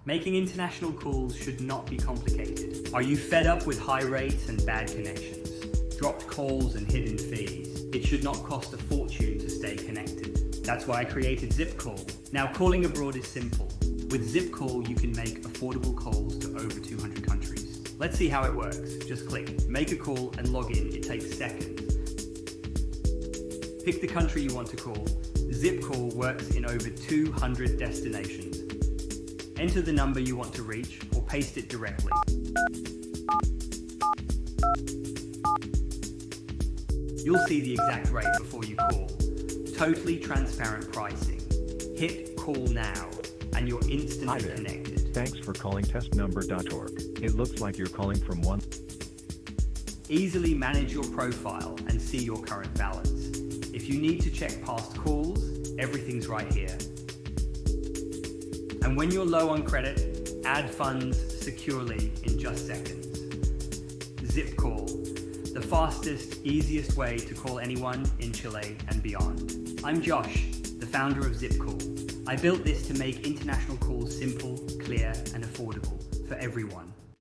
Making international calls should not be complicated. Are you fed up with high rates and bad connections? Dropped calls and hidden fees? It should not cost a fortune to stay connected. That's why I created ZippCall. Now, calling abroad is simple. With ZippCall, you can make affordable calls to over 200 countries. Let's see how it works. Just click Make a Call and log in. It takes seconds. Pick the country you want to call. ZippCall works in over 200 destinations. Enter the number you want to reach or paste it directly. You'll see the exact rate before you call. Totally transparent pricing. Hit Call Now and you're instantly connected. Thanks for calling testnumber.org. It looks like you're calling from one. Easily manage your profile and see your current balance. If you need to check past calls, everything's right here. And when you're low on credit, add funds securely in just seconds. ZippCall, the fastest, easiest way to call anyone in Chile and beyond. I'm Josh, the founder of ZippCall. I built this to make international calls simple, clear, and affordable for everyone.